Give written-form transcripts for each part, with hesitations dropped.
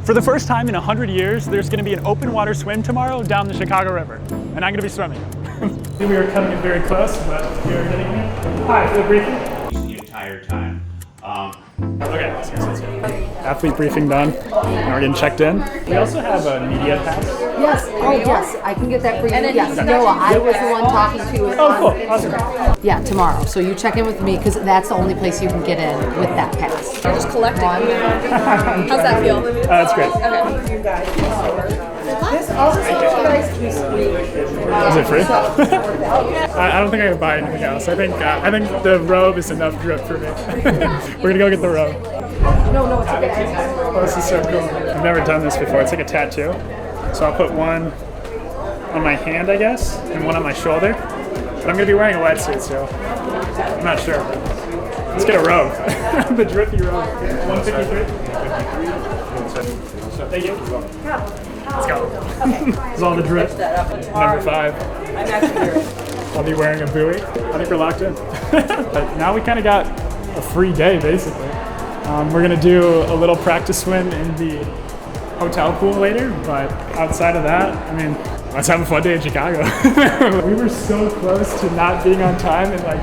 For the first time in 100 years, there's going to be an open water swim tomorrow down the Chicago River, and I'm going to be swimming. We are coming in very close, but we are getting here. Hi, for the briefing. The entire time. Okay, athlete briefing done. Now we're getting checked in. We also have a media pass. Yes, oh yes, I can get that for you. Yes, Noah, I was the one talking to it. Oh, cool, awesome. Yeah, tomorrow. So you check in with me because that's the only place you can get in with that pass. You're just collecting. How's that feel? That's great. Okay. This also is Is it free? I don't think I can buy anything else. I think the robe is enough drip for me. We're gonna go get the robe. No, it's okay. Oh, this is so cool. I've never done this before. It's like a tattoo. So I'll put one on my hand, I guess, and one on my shoulder. But I'm gonna be wearing a wetsuit, so I'm not sure. Let's get a robe. The drippy robe. 153. Thank you. Let's go. This is all the drip. Number 5. I'll be wearing a buoy. I think we're locked in. But now we kind of got a free day, basically. We're gonna do a little practice swim in the hotel pool later, but outside of that, I mean, let's have a fun day in Chicago. We were so close to not being on time, and like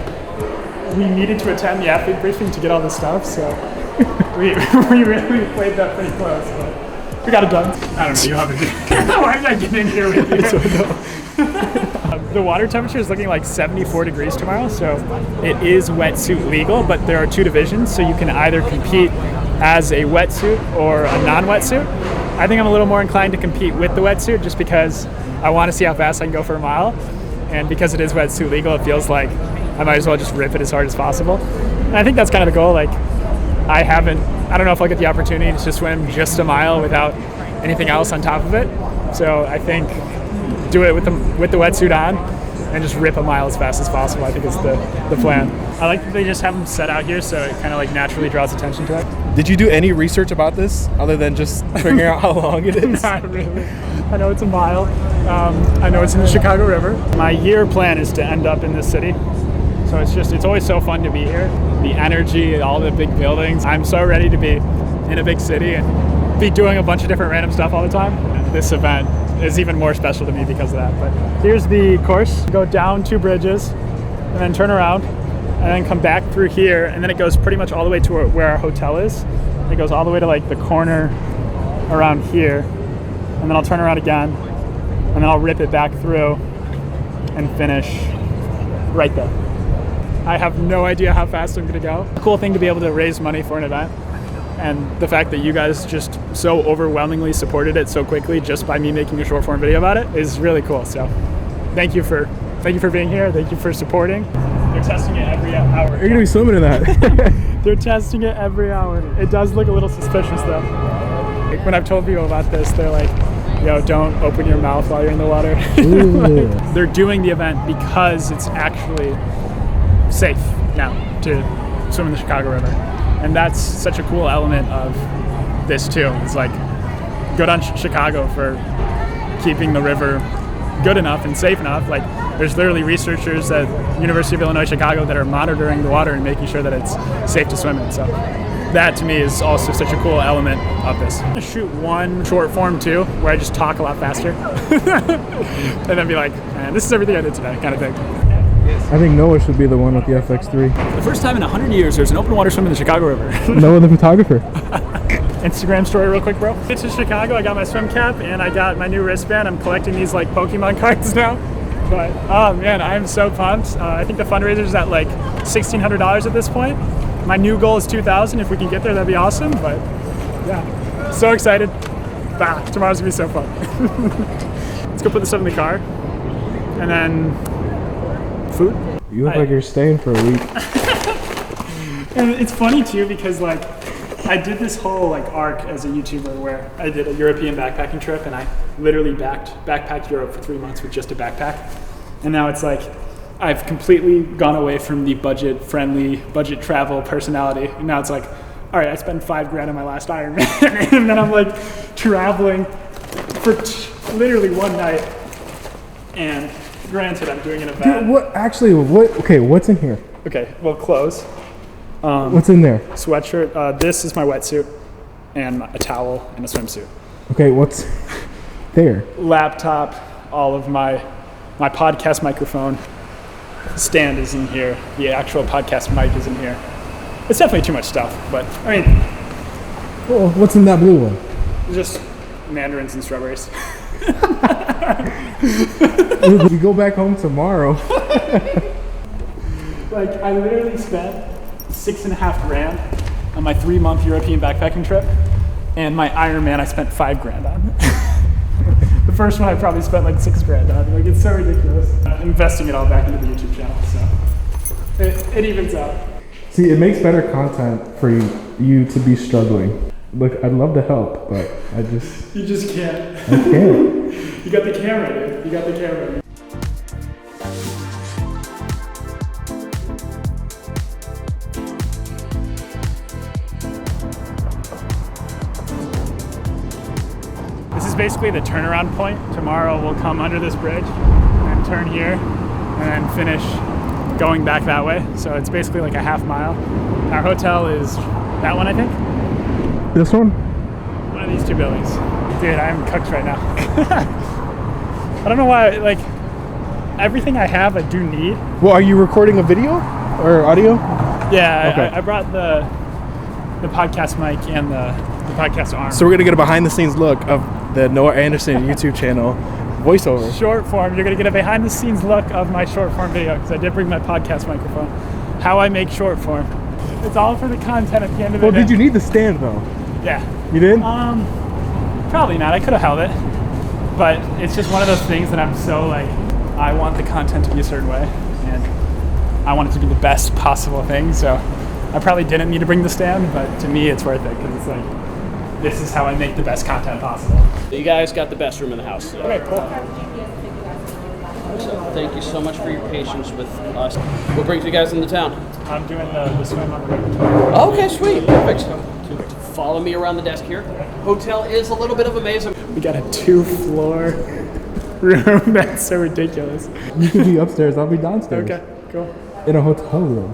we needed to attend the athlete briefing to get all this stuff, so we really played that pretty close. But we got it done. I don't know. You have it. Why did I get in here with you? The water temperature is looking like 74 degrees tomorrow, so it is wetsuit legal, but there are 2 divisions, so you can either compete as a wetsuit or a non-wetsuit. I think I'm a little more inclined to compete with the wetsuit just because I want to see how fast I can go for a mile, and because it is wetsuit legal, it feels like I might as well just rip it as hard as possible. And I think that's kind of the goal. Like, I don't know if I'll get the opportunity to swim just a mile without anything else on top of it. So I think do it with the wetsuit on and just rip a mile as fast as possible, I think is the plan. I like that they just have them set out here so it kind of like naturally draws attention to it. Did you do any research about this other than just figuring out how long it is? Not really. I know it's a mile. I know it's in the Chicago River. My year plan is to end up in this city. So it's always so fun to be here. The energy, all the big buildings. I'm so ready to be in a big city and be doing a bunch of different random stuff all the time. This event is even more special to me because of that. But here's the course. Go down 2 bridges and then turn around and then come back through here, and then it goes pretty much all the way to where our hotel is. It goes all the way to like the corner around here, and then I'll turn around again, and then I'll rip it back through and finish right there. I have no idea how fast I'm gonna go. A cool thing to be able to raise money for an event, and the fact that you guys just so overwhelmingly supported it so quickly just by me making a short form video about it is really cool. So thank you for being here. Thank you for supporting. They're testing it every hour. You're gonna be swimming in that. They're testing it every hour. It does look a little suspicious though. Like, when I've told people about this, they're like, yo, don't open your mouth while you're in the water. Like, they're doing the event because it's actually safe now to swim in the Chicago River. And that's such a cool element of this too. It's like, good on Chicago for keeping the river good enough and safe enough. Like, there's literally researchers at University of Illinois Chicago that are monitoring the water and making sure that it's safe to swim in. So that to me is also such a cool element of this. I'm gonna shoot one short form too, where I just talk a lot faster. And then be like, man, this is everything I did today, kind of thing. I think Noah should be the one with the FX3. The first time in 100 years, there's an open water swim in the Chicago River. Noah the photographer. Instagram story real quick, bro. It's in Chicago, I got my swim cap and I got my new wristband. I'm collecting these like Pokemon cards now. But, oh man, I'm so pumped. I think the fundraiser is at like $1,600 at this point. My new goal is $2,000. If we can get there, that'd be awesome. But yeah, so excited. Bah, tomorrow's gonna be so fun. Let's go put this up in the car. And then food. You look like you're staying for a week. And it's funny too because like I did this whole like arc as a YouTuber where I did a European backpacking trip and I literally backpacked Europe for 3 months with just a backpack. And now it's like I've completely gone away from the budget-friendly, budget travel personality. And now it's like, all right, I spent $5,000 on my last Ironman, and then I'm like traveling for literally one night. And granted, I'm doing an event. Dude, what? Actually, what? Okay, what's in here? Okay, well, clothes. What's in there? Sweatshirt. This is my wetsuit, and a towel and a swimsuit. Okay, what's there? Laptop, all of my podcast microphone stand is in here. The actual podcast mic is in here. It's definitely too much stuff, but I mean, Well, what's in that blue one? just mandarins and strawberries. We go back home tomorrow. Like, I literally spent $6.5 grand on my 3-month European backpacking trip, and my Ironman I spent $5 grand on. The first one I probably spent like $6 grand on. Like, it's so ridiculous. Investing it all back into the YouTube channel, so it evens out. See, it makes better content for you to be struggling. Look, I'd love to help, but You just can't. I can't. You got the camera, dude. You got the camera. This is basically the turnaround point. Tomorrow we'll come under this bridge and turn here and then finish going back that way. So it's basically like a half mile. Our hotel is that one, I think. This one? One of these two buildings. Dude, I'm cooked right now. I don't know why, like, everything I have I do need. Well, are you recording a video or audio? Yeah, Okay. I brought the podcast mic and the podcast arm. So we're gonna get a behind-the-scenes look of the Noah Anderson YouTube channel voiceover. Short form, you're gonna get a behind the scenes look of my short form video because I did bring my podcast microphone. How I make short form. It's all for the content at the end of the Well, day. did you need the stand though? Yeah. You did? Probably not. I could have held it. But it's just one of those things that I'm so like, I want the content to be a certain way and I want it to be the best possible thing. So I probably didn't need to bring the stand, but to me it's worth it because it's like, this is how I make the best content possible. You guys got the best room in the house. Okay, cool. So thank you so much for your patience with us. What brings you guys into town? I'm doing the swim on the river. Okay, sweet. Perfect. Follow me around the desk here. Hotel is a little bit of a maze. We got a 2-floor room. That's so ridiculous. You could be upstairs, I'll be downstairs. Okay, cool. In a hotel room.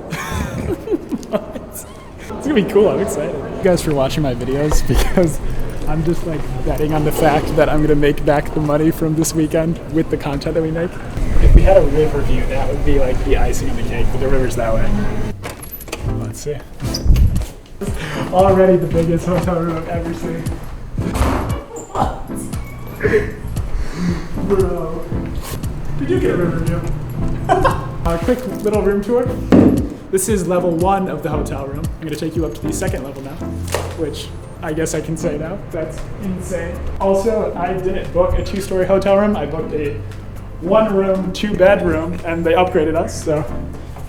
It's gonna be cool. I'm excited. Thank you guys for watching my videos because I'm just like betting on the fact that I'm gonna make back the money from this weekend with the content that we make. If we had a river view, that would be like the icing on the cake, but the river's that way. Let's see. Already the biggest hotel room I've ever seen. What? Bro. Did you get a river view? A quick little room tour. This is level 1 of the hotel room. I'm gonna take you up to the second level now, which I guess I can say now. That's insane. Also, I didn't book a 2-story hotel room. I booked a 1-room, 2-bedroom, and they upgraded us. So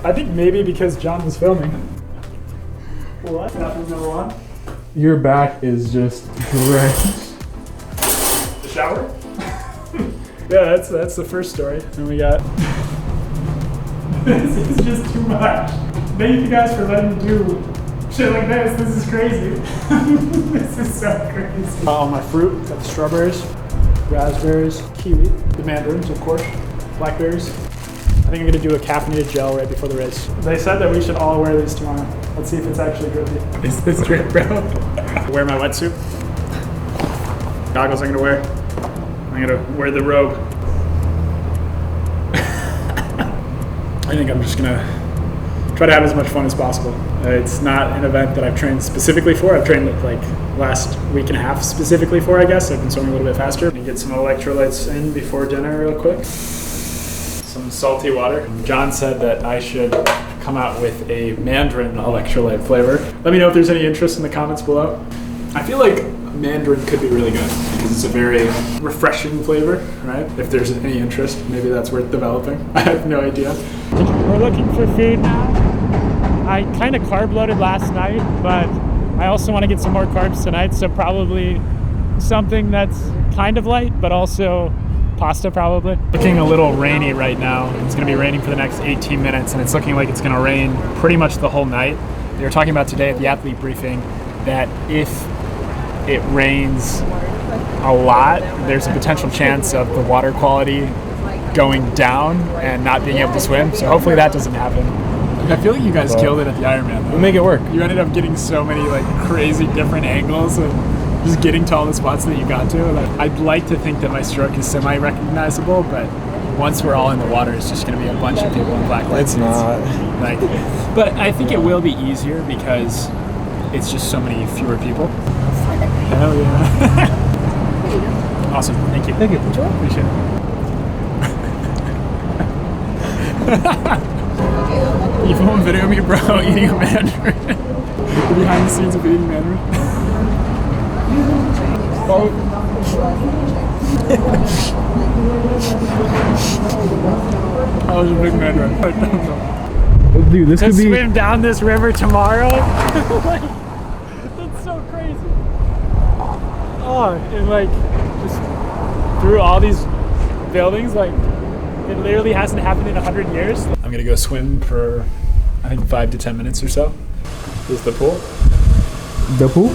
I think maybe because John was filming. What? Bathroom number 1. Your back is just drenched. The shower? Yeah, that's the first story. And we got. This is just too much. Thank you guys for letting me do shit like this. This is crazy. This is so crazy. All my fruit. Got the strawberries, raspberries, kiwi, the mandarins, of course, blackberries. I think I'm gonna do a caffeinated gel right before the race. They said that we should all wear these tomorrow. Let's see if it's actually drippy. Is this drip, bro? Wear my wetsuit. Goggles I'm gonna wear. I'm gonna wear the robe. I think I'm just gonna try to have as much fun as possible. It's not an event that I've trained specifically for. I've trained like last week and a half specifically for, I guess. I've been swimming a little bit faster. And get some electrolytes in before dinner real quick. Some salty water. John said that I should come out with a mandarin electrolyte flavor. Let me know if there's any interest in the comments below. I feel like mandarin could be really good because it's a very refreshing flavor, right? If there's any interest, maybe that's worth developing. I have no idea. We're looking for food now. I kind of carb loaded last night, but I also want to get some more carbs tonight, so probably something that's kind of light, but also pasta probably. Looking a little rainy right now. It's going to be raining for the next 18 minutes, and it's looking like it's going to rain pretty much the whole night. They were talking about today at the athlete briefing that if it rains a lot, there's a potential chance of the water quality going down and not being able to swim. So hopefully that doesn't happen. I feel like you guys killed it at the Ironman, though. We'll make it work. You ended up getting so many like crazy different angles and just getting to all the spots that you got to. Like, I'd like to think that my stroke is semi-recognizable, but once we're all in the water, it's just going to be a bunch of people in black lights. It's not. Like, but I think it will be easier because it's just so many fewer people. Hell yeah. Awesome. Thank you. Thank you. Appreciate it. You won't video me, bro, eating a mandarin. Behind the scenes of eating mandarin. Oh. I was a big mandarin. I don't know. Dude, this To could be. swim down this river tomorrow? Like, that's so crazy. Oh, and like, just through all these buildings, like, it literally hasn't happened in 100 years. I'm gonna go swim for, I think, 5 to 10 minutes or so. This is the pool. The pool?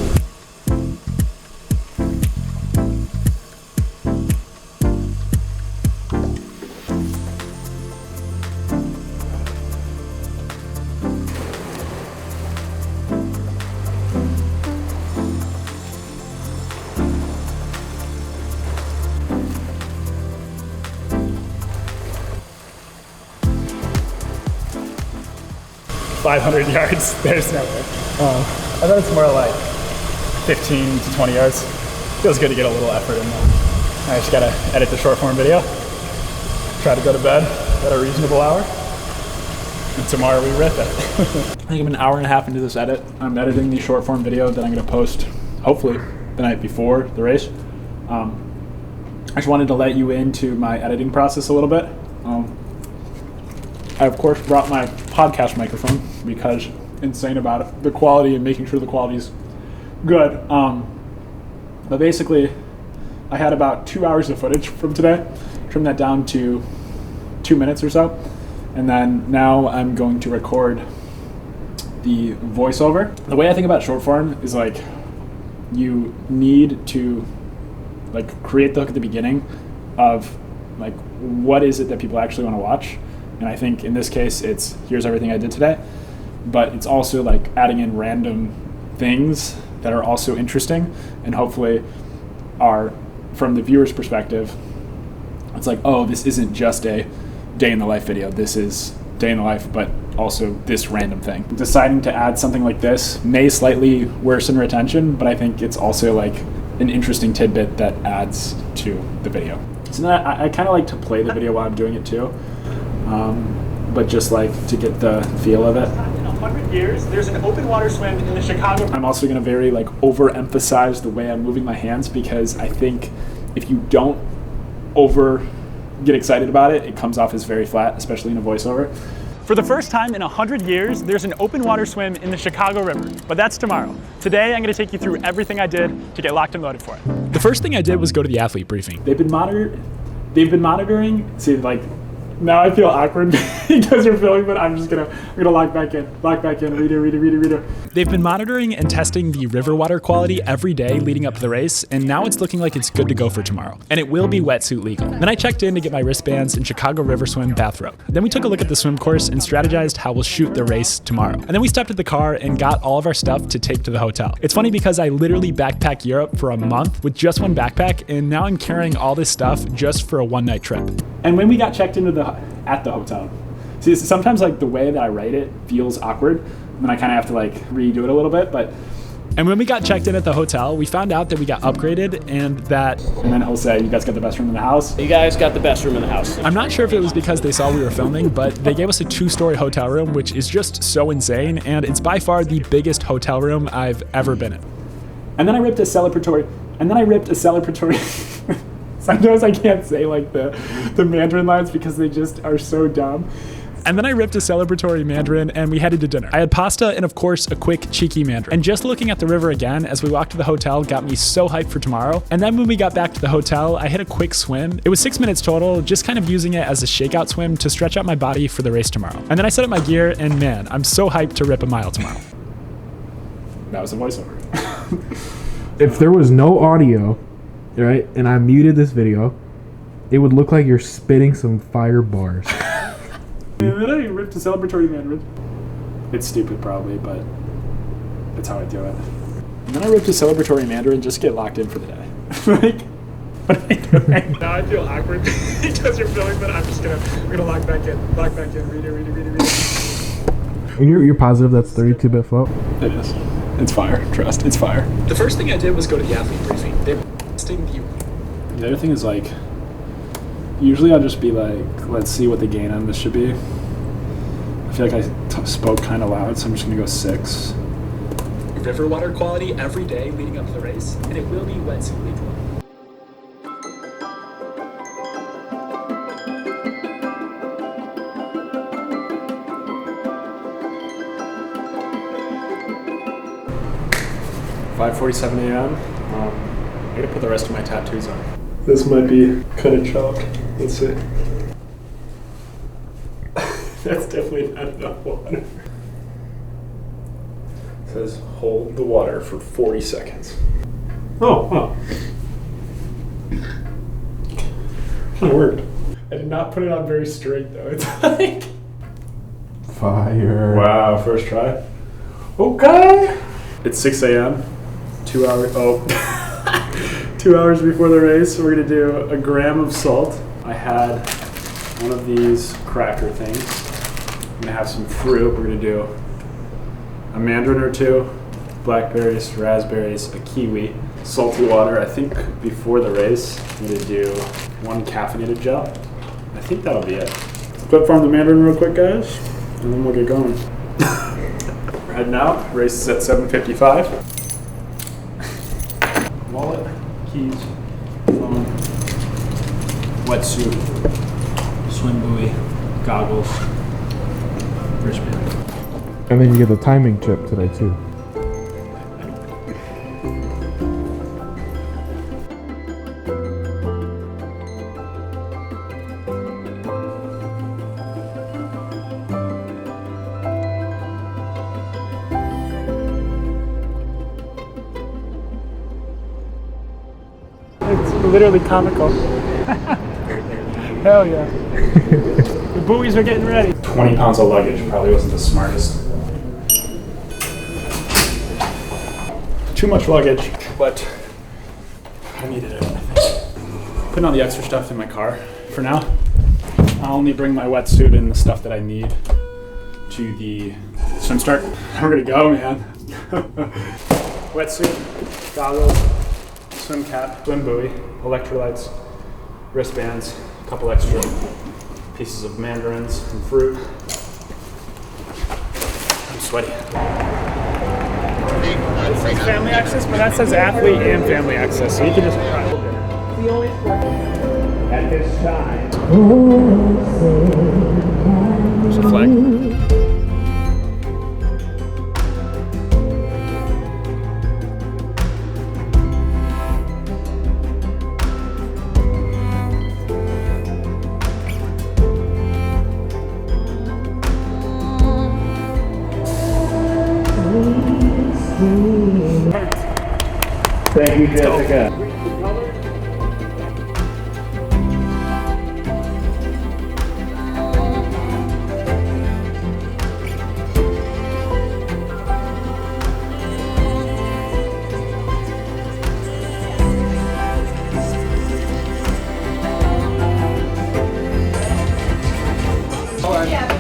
500 yards, there's no way. I thought it's more like 15 to 20 yards. Feels good to get a little effort in there. I just gotta edit the short form video. Try to go to bed at a reasonable hour. And tomorrow we rip it. I think I'm an hour and a half into this edit. I'm editing the short form video that I'm gonna post, hopefully, the night before the race. I just wanted to let you into my editing process a little bit. I, of course, brought my podcast microphone because insane about it, the quality and making sure the quality is good. But basically, I had about 2 hours of footage from today. Trimmed that down to 2 minutes or so. And then now I'm going to record the voiceover. The way I think about short form is like, you need to like create the hook at the beginning of like, what is it that people actually want to watch? And I think in this case, it's here's everything I did today, but it's also like adding in random things that are also interesting and hopefully are, from the viewer's perspective, it's like, oh, this isn't just a day in the life video. This is day in the life, but also this random thing. Deciding to add something like this may slightly worsen retention, but I think it's also like an interesting tidbit that adds to the video. So then I kind of like to play the video while I'm doing it too. But just like to get the feel of it. In 100 years, there's an open water swim in the Chicago. I'm also going to very like overemphasize the way I'm moving my hands because I think if you don't over get excited about it, it comes off as very flat, especially in a voiceover. For the first time in 100 years, there's an open water swim in the Chicago River, but that's tomorrow. Today, I'm going to take you through everything I did to get locked and loaded for it. The first thing I did was go to the athlete briefing. They've been monitoring. See, like. Now I feel awkward because you're filming, but I'm gonna log back in, reader. They've been monitoring and testing the river water quality every day leading up to the race, and now it's looking like it's good to go for tomorrow. And it will be wetsuit legal. Then I checked in to get my wristbands and Chicago River Swim bathrobe. Then we took a look at the swim course and strategized how we'll shoot the race tomorrow. And then we stepped at the car and got all of our stuff to take to the hotel. It's funny because I literally backpacked Europe for a month with just one backpack, and now I'm carrying all this stuff just for a one-night trip. And when we got checked into at the hotel, see, sometimes like the way that I write it feels awkward, and then I kind of have to like redo it a little bit. And when we got checked in at the hotel, we found out that we got upgraded and then he'll say, you guys got the best room in the house. You guys got the best room in the house. I'm not sure if it was because they saw we were filming, but they gave us a 2-story hotel room, which is just so insane, and it's by far the biggest hotel room I've ever been in. And then I ripped a celebratory. Sometimes I can't say like the Mandarin lines because they just are so dumb. And then I ripped a celebratory Mandarin and we headed to dinner. I had pasta and of course a quick cheeky Mandarin. And just looking at the river again as we walked to the hotel got me so hyped for tomorrow. And then when we got back to the hotel, I hit a quick swim. It was 6 minutes total, just kind of using it as a shakeout swim to stretch out my body for the race tomorrow. And then I set up my gear and man, I'm so hyped to rip a mile tomorrow. That was a voiceover. If there was no audio, right, and I muted this video, it would look like you're spitting some fire bars. And then I ripped a celebratory Mandarin. It's stupid probably, but that's how I do it. And then I ripped a celebratory Mandarin just to get locked in for the day. Like, what am I doing? Now I feel awkward because you're filming, but I'm gonna log back in, read it. And you're positive that's 32-bit float? It is. It's fire. Trust. It's fire. The first thing I did was go to the athlete briefing. They were testing you. The other thing is like, usually I'll just be like, let's see what the gain on this should be. I feel like I spoke kind of loud, so I'm just gonna go 6. River water quality every day leading up to the race, and it will be wetsuit legal. (5:47 a.m.) I gotta put the rest of my tattoos on. This might be kind of chopped. Let's see. That's definitely not enough water. It says hold the water for 40 seconds. Oh. Kind of worked. I did not put it on very straight though. It's like Fire. wow, first try. Okay. It's 6 a.m. 2 hours. Oh, 2 hours before the race. We're gonna do a gram of salt. I had one of these cracker things. I'm gonna have some fruit. We're gonna do a mandarin or two, blackberries, raspberries, a kiwi, salty water. I think before the race, I'm gonna do 1 caffeinated gel. I think that'll be it. Clip farm the mandarin real quick, guys, and then we'll get going. We're heading out. Race is at 7:55. Wallet, keys, phone, wetsuit, swim buoy, goggles, wristband. And then you get the timing chip today too. It's literally comical. Hell yeah. The buoys are getting ready. 20 pounds of luggage probably wasn't the smartest. Too much luggage, but I needed it, I think. Putting all the extra stuff in my car for now. I'll only bring my wetsuit and the stuff that I need to the swim start. We're gonna go, man. Wetsuit, goggles, swim cap, swim buoy, electrolytes, wristbands, a couple extra pieces of mandarins and fruit. I'm sweaty. This is family access, but that says athlete and family access, so you can just at this time. There's a flag. Thank you, Jessica.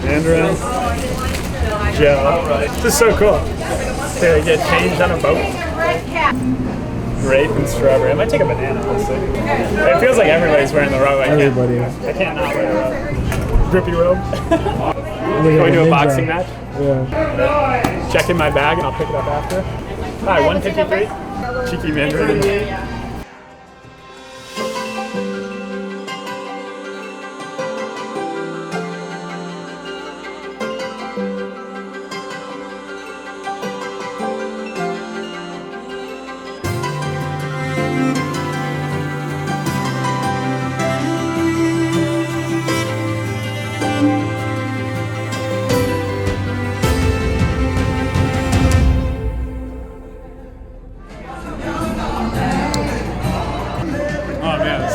Mandarin, gel. This is so cool. To get changed on a boat. Grape and strawberry. I might take a banana, honestly. It feels like everybody's wearing the robe. I can't not wear a robe. Drippy robe. Going to a boxing match. Yeah. Check in my bag and I'll pick it up after. Hi, 153. Cheeky Mandarin.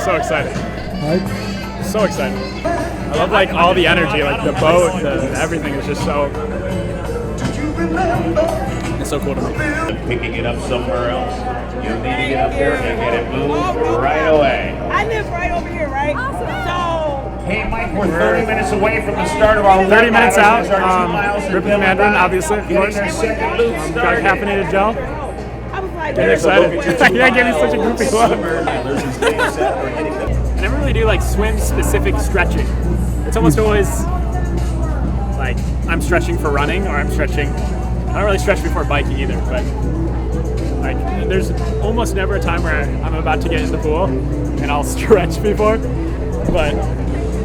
So excited. So excited. I love like all the energy, like the boat, everything is just so It's so cool to me. Picking it up somewhere else. You need to get up there and get it moved right away. I live right over here, right? So. Hey, Mike, we're 30 minutes away from the start of our 30 minutes out. Ripping the Mandarin, obviously, of course. Got caffeinated gel. I was like, Getting excited. Yeah, gave me such a goofy look. I never really do like swim specific stretching. It's almost always like I'm stretching for running or I'm stretching. I don't really stretch before biking either, but like there's almost never a time where I'm about to get in the pool and I'll stretch before. But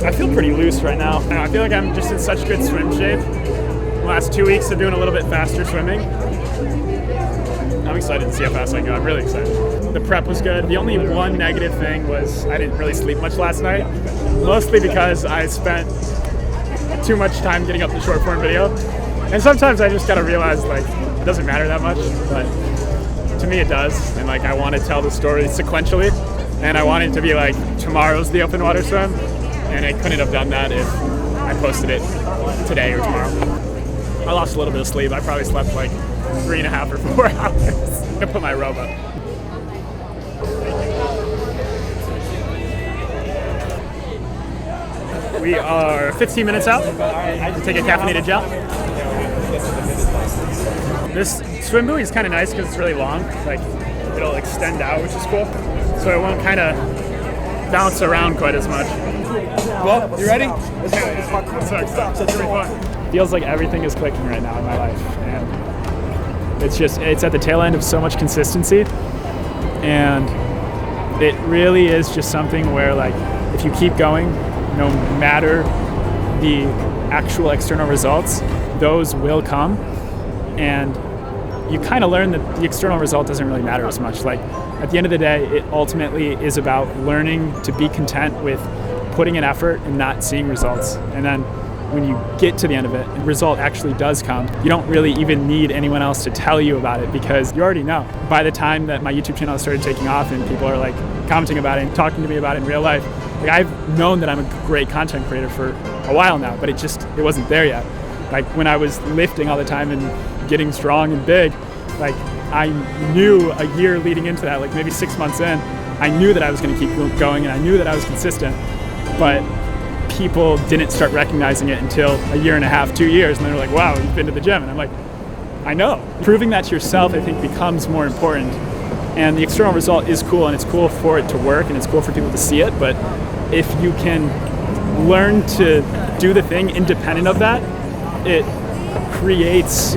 I feel pretty loose right now. I feel like I'm just in such good swim shape. The last 2 weeks of doing a little bit faster swimming. I'm excited to see how fast I go. I'm really excited. The prep was good. The only one negative thing was I didn't really sleep much last night. Mostly because I spent too much time getting up the short form video. And sometimes I just gotta realize like it doesn't matter that much, but to me it does. And like I want to tell the story sequentially. And I want it to be like tomorrow's the open water swim. And I couldn't have done that if I posted it today or tomorrow. I lost a little bit of sleep. I probably slept like 3.5 or 4 hours. I'm gonna put my robe up. We are 15 minutes out to take a caffeinated gel. This swim buoy is kind of nice because it's really long. Like it'll extend out, which is cool. So it won't kind of bounce around quite as much. Well, you ready? It's really fun. Feels like everything is clicking right now in my life, and it's at the tail end of so much consistency, and it really is just something where like if you keep going, no matter the actual external results, those will come, and you kind of learn that the external result doesn't really matter as much. Like at the end of the day, it ultimately is about learning to be content with putting in effort and not seeing results. And then when you get to the end of it, the result actually does come. You don't really even need anyone else to tell you about it because you already know. By the time that my YouTube channel started taking off and people are like commenting about it and talking to me about it in real life, like I've known that I'm a great content creator for a while now, but it wasn't there yet. Like when I was lifting all the time and getting strong and big, like I knew a year leading into that, like maybe 6 months in, I knew that I was gonna keep going and I knew that I was consistent, but people didn't start recognizing it until a year and a half, 2 years, and they were like, wow, you've been to the gym. And I'm like, I know. Proving that to yourself, I think, becomes more important. And the external result is cool, and it's cool for it to work, and it's cool for people to see it, but if you can learn to do the thing independent of that, it creates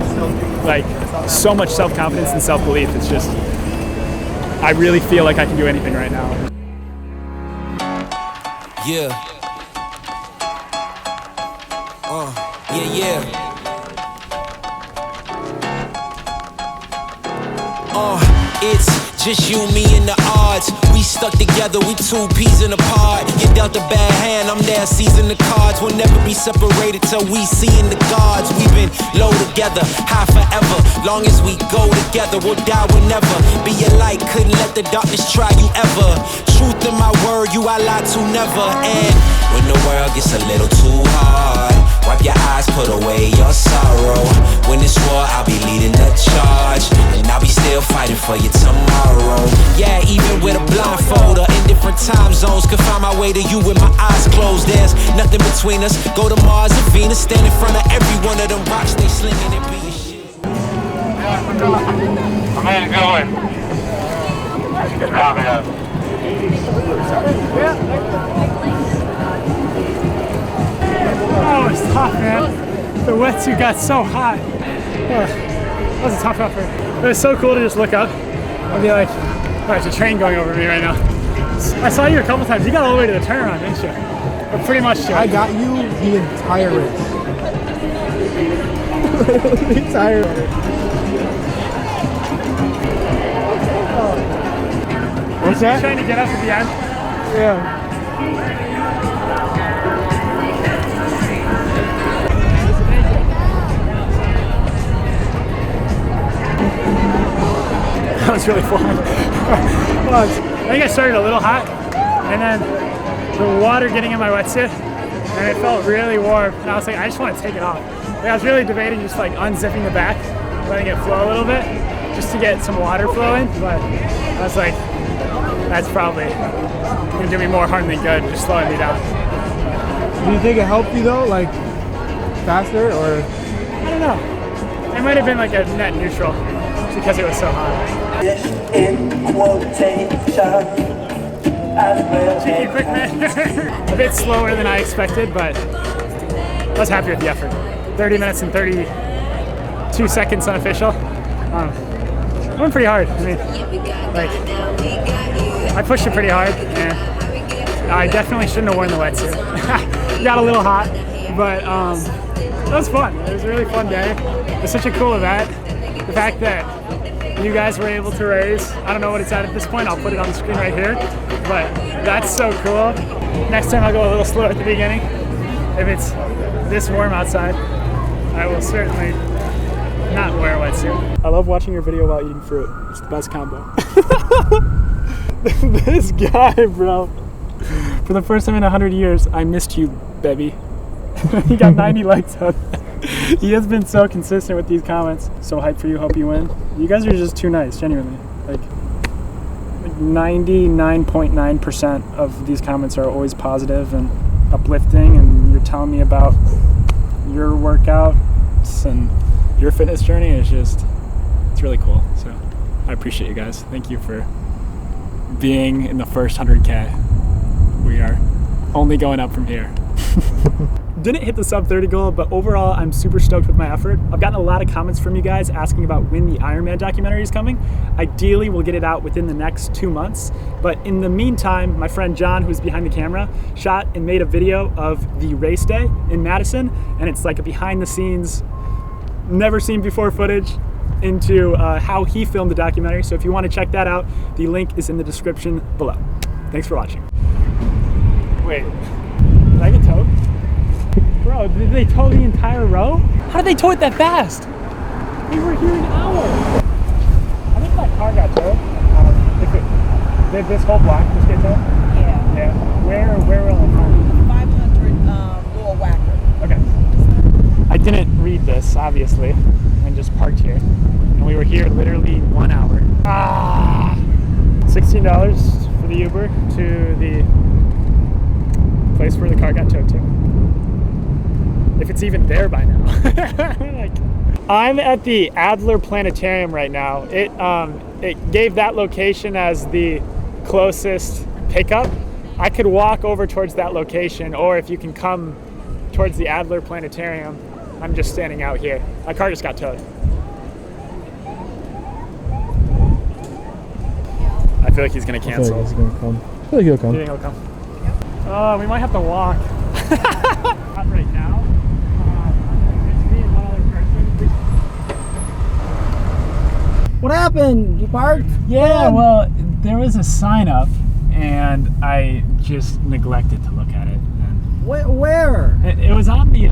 like so much self-confidence and self-belief. It's just, I really feel like I can do anything right now. Yeah. Yeah. It's just you, me, and the odds. We stuck together, we two peas in a pod. You dealt a bad hand, I'm there seizing the cards. We'll never be separated till we seeing the gods. We've been low together, high forever. Long as we go together, we'll die whenever. Be a light, couldn't let the darkness try you ever. Truth in my word, you I lie to never. And when the world gets a little too hard, wipe your eyes, put away your sorrow. When it's war, I'll be leading the charge, and I'll be still fighting for you tomorrow. Yeah, even with a blindfold or in different time zones, could find my way to you with my eyes closed. There's nothing between us. Go to Mars and Venus, stand in front of every one of them rocks they slinging and be a shit. I'm going. Copy that. Oh, it's tough, man. The wetsuit got so hot. That was a tough effort. It was so cool to just look up and be like, oh, there's a train going over me right now. I saw you a couple times. You got all the way to the turnaround, didn't you? Or pretty much. I got you the entire race. The entire race. What's that? Trying to get up at the end? Yeah. That was really fun. Well, I think I started a little hot, and then the water getting in my wetsuit, and it felt really warm, and I was like, I just want to take it off. Like, I was really debating just like unzipping the back, letting it flow a little bit just to get some water flowing, but I was like, that's probably gonna do me more harm than good, just slowing me down. Do you think it helped you though, like faster, or? I don't know. It might have been like a net neutral, just because it was so hot. In quotation. Cheeky quick man. A bit slower than I expected, but I was happy with the effort. 30 minutes and 32 seconds unofficial. I went pretty hard. I mean, like, I pushed it pretty hard, and I definitely shouldn't have worn the wetsuit. Got a little hot, but it was fun. It was a really fun day. It was such a cool event. The fact that you guys were able to raise, I don't know what it's at this point, I'll put it on the screen right here, but that's so cool. Next time I'll go a little slower at the beginning. If it's this warm outside, I will certainly not wear a wetsuit. I love watching your video while eating fruit. It's the best combo. This guy, bro. For the first time in 100 years, I missed you, baby. He got 90 likes on that. He has been so consistent with these comments. So hyped for you, hope you win. You guys are just too nice, genuinely. Like 99.9% of these comments are always positive and uplifting, and you're telling me about your workouts and your fitness journey. It's really cool. So I appreciate you guys. Thank you for being in the first 100K. We are only going up from here. Didn't hit the sub 30 goal, but overall I'm super stoked with my effort. I've gotten a lot of comments from you guys asking about when the Ironman documentary is coming. Ideally we'll get it out within the next 2 months, but in the meantime my friend John, who's behind the camera, shot and made a video of the race day in Madison, and it's like a behind the scenes, never seen before footage into how he filmed the documentary. So if you want to check that out, the link is in the description below. Thanks for watching. Wait, did I get towed? Bro, did they tow the entire row? How did they tow it that fast? We were here an hour. I think that car got towed. Did this whole block just get towed? Yeah. Yeah. Where will it come? 500 Lower Wacker. Okay. I didn't read this, obviously, and just parked here. And we were here literally 1 hour. $16 for the Uber to the place where the car got towed to. If it's even there by now. Like, I'm at the Adler Planetarium right now. It gave that location as the closest pickup. I could walk over towards that location, or if you can come towards the Adler Planetarium, I'm just standing out here. My car just got towed. I feel like he's gonna cancel. I feel like he's gonna come. I feel like he'll come. Do you think he'll come? Oh, we might have to walk. Not right now. It's me and one other person. What happened? You parked? Yeah, well, there was a sign up, and I just neglected to look at it. And Where? it was on the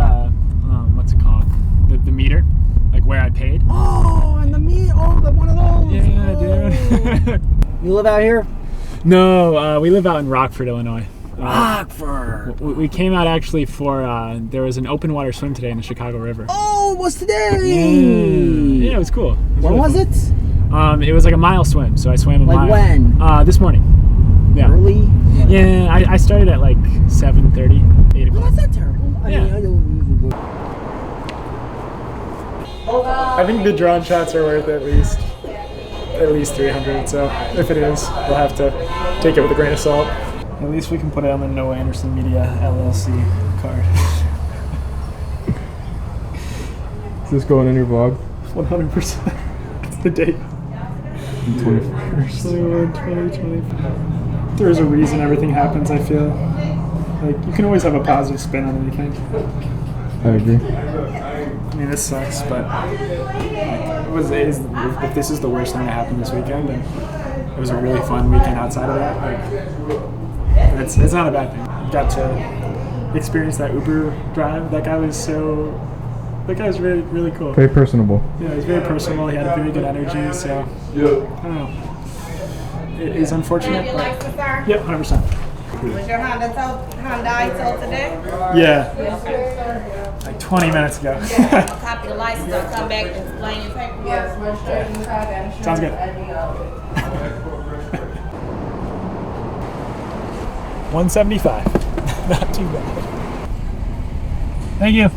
what's it called? The meter, like where I paid. Oh, and the meter. Oh, the one of those. Yeah, oh. dude. You live out here? No, we live out in Rockford, Illinois. Rockford. We came out actually for there was an open water swim today in the Chicago River. Oh, what's today? Yeah, it was cool. When was it? It was like a mile swim, so I swam a mile. Like when? This morning. Yeah. Early? Yeah, I started at like 7:30, 8 o'clock. Well, that's not terrible. I mean, I don't usually go. I think the drone shots are worth at least 300. So if it is, we'll have to take it with a grain of salt. At least we can put it on the Noah Anderson Media LLC card. Is this going in your vlog? 100%. It's the date. 21st. 2020. There's a reason everything happens, I feel. Like, you can always have a positive spin on anything. I agree. I mean, this sucks, but if this is the worst thing that happened this weekend, and it was a really fun weekend outside of that, like, it's not a bad thing. Got to experience that Uber drive. That guy was really, really cool. Very personable. Yeah, he was very personable. He had a very good energy, so I don't know. It is unfortunate, but yep, 100%. Was your Hyundai sold today? Yeah. Like 20 minutes ago. I'll copy the license. I'll come back and explain your paperwork. Yes, registration copy, insurance. Sounds good. 175. Not too bad. Thank you.